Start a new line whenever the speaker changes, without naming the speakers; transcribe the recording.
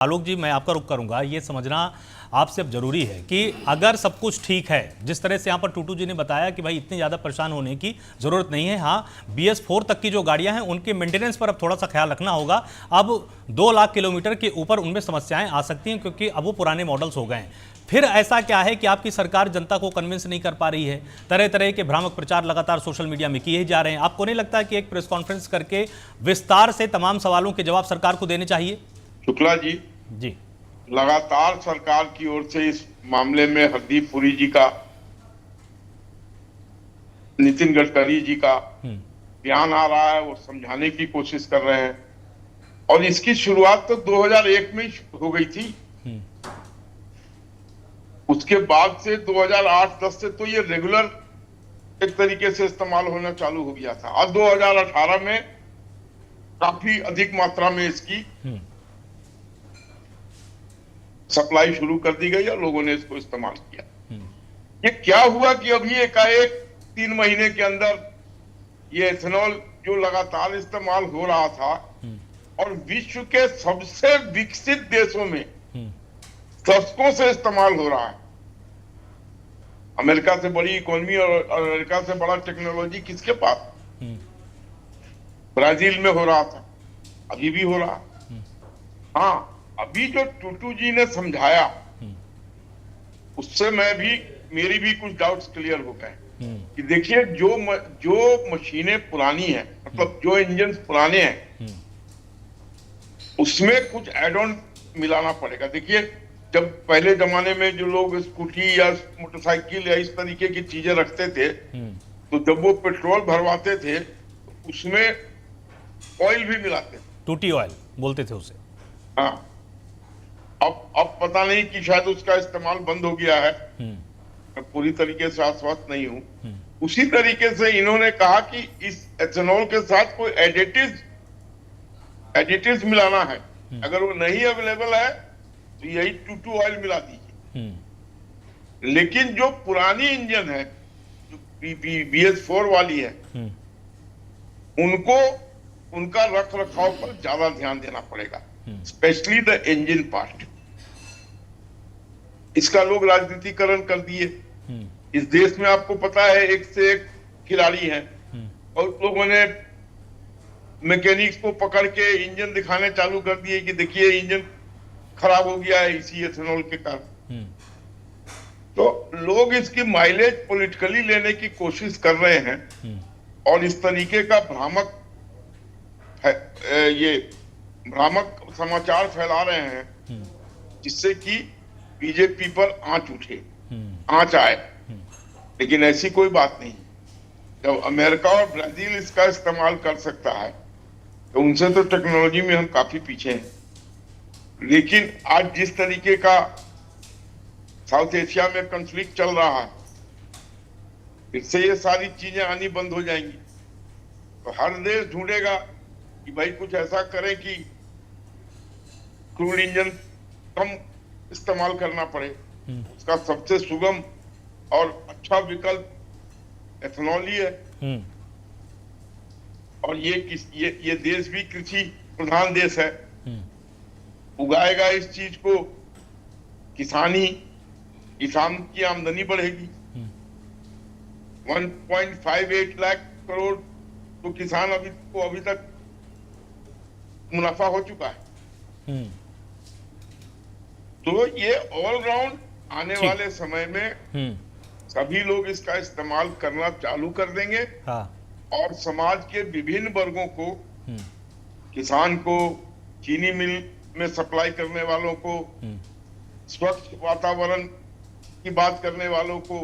आलोक जी, मैं आपका रुख करूंगा। ये समझना आपसे अब जरूरी है कि अगर सब कुछ ठीक है, जिस तरह से यहाँ पर टूटू जी ने बताया कि भाई इतनी ज़्यादा परेशान होने की ज़रूरत नहीं है। हाँ, BS4 तक की जो गाड़ियां हैं उनके मेंटेनेंस पर अब थोड़ा सा ख्याल रखना होगा। अब 2 लाख किलोमीटर के ऊपर उनमें समस्याएं आ सकती हैं क्योंकि अब वो पुराने मॉडल्स हो गए हैं। फिर ऐसा क्या है कि आपकी सरकार जनता को कन्विंस नहीं कर पा रही है? तरह तरह के भ्रामक प्रचार लगातार सोशल मीडिया में किए जा रहे हैं। आपको नहीं लगता कि एक प्रेस कॉन्फ्रेंस करके विस्तार से तमाम सवालों के जवाब सरकार को देने चाहिए?
शुक्ला जी, लगातार सरकार की ओर से इस मामले में हरदीप पुरी जी का, नितिन गडकरी जी का बयान आ रहा है, वो समझाने की कोशिश कर रहे हैं। और इसकी शुरुआत तो 2001 में हो गई थी। उसके बाद से 2008-10 से तो ये रेगुलर एक तरीके से इस्तेमाल होना चालू हो गया था और 2018 में काफी अधिक मात्रा में इसकी सप्लाई शुरू कर दी गई और लोगों ने इसको इस्तेमाल किया। ये क्या हुआ कि अभी एकाएक 3 महीने के अंदर ये एथेनॉल जो लगातार इस्तेमाल हो रहा था और विश्व के सबसे विकसित देशों में दशकों से इस्तेमाल हो रहा है। अमेरिका से बड़ी इकोनॉमी और अमेरिका से बड़ा टेक्नोलॉजी किसके पास? ब्राजील में हो रहा था, अभी भी हो रहा। हाँ, अभी जो टूटू जी ने समझाया उससे मेरी भी कुछ डाउट्स क्लियर हो गए कि देखिए जो मशीनें पुरानी हैं, मतलब जो इंजन पुराने हैं, उसमें कुछ एड ऑन मिलाना पड़ेगा। देखिए, जब पहले जमाने में जो लोग स्कूटी या मोटरसाइकिल या इस तरीके की चीजें रखते थे तो जब वो पेट्रोल भरवाते थे तो उसमें ऑयल भी मिलाते थे,
टूटी ऑयल बोलते थे उसे।
हाँ, अब पता नहीं कि शायद उसका इस्तेमाल बंद हो गया है, मैं पूरी तरीके से आश्वस्त नहीं हूं। उसी तरीके से इन्होंने कहा कि इस एथेनॉल के साथ कोई एडिटिव्स मिलाना है। अगर वो नहीं अवेलेबल है तो यही टूटू ऑयल मिला दीजिए। लेकिन जो पुरानी इंजन है, जो BS4 वाली है, उनका रख रखाव पर ज्यादा ध्यान देना पड़ेगा, स्पेशली द इंजन पार्ट। इसका लोग राजनीतिकरण कर दिए। इस देश में आपको पता है एक से एक खिलाड़ी हैं और लोगों ने मैकेनिक्स को पकड़ के इंजन दिखाने चालू कर दिए कि देखिए इंजन खराब हो गया है इसी एथेनॉल के कारण। तो लोग इसकी माइलेज पॉलिटिकली लेने की कोशिश कर रहे हैं और इस तरीके का भ्रामक समाचार फैला रहे हैं जिससे कि बीजेपी पर आंच आए। लेकिन ऐसी कोई बात नहीं। जब अमेरिका और ब्राजील इसका इस्तेमाल कर सकता है तो उनसे तो टेक्नोलॉजी में हम काफी पीछे हैं। लेकिन आज जिस तरीके का साउथ एशिया में कॉन्फ्लिक्ट चल रहा है, इससे ये सारी चीजें आनी बंद हो जाएंगी। तो हर देश ढूंढेगा कि भाई कुछ ऐसा करें कि क्रूड इंजन कम इस्तेमाल करना पड़े। उसका सबसे सुगम और अच्छा विकल्प एथेनॉल ही है। और ये देश भी कृषि प्रधान देश है, उगाएगा इस चीज को, किसान की आमदनी बढ़ेगी। 1.58 लाख करोड़ तो किसान अभी तक मुनाफा हो चुका है। तो ये ऑलराउंड आने वाले समय में सभी लोग इसका इस्तेमाल करना चालू कर देंगे। हाँ। और समाज के विभिन्न वर्गों को, किसान को, चीनी मिल में सप्लाई करने वालों को, स्वच्छ वातावरण की बात करने वालों को,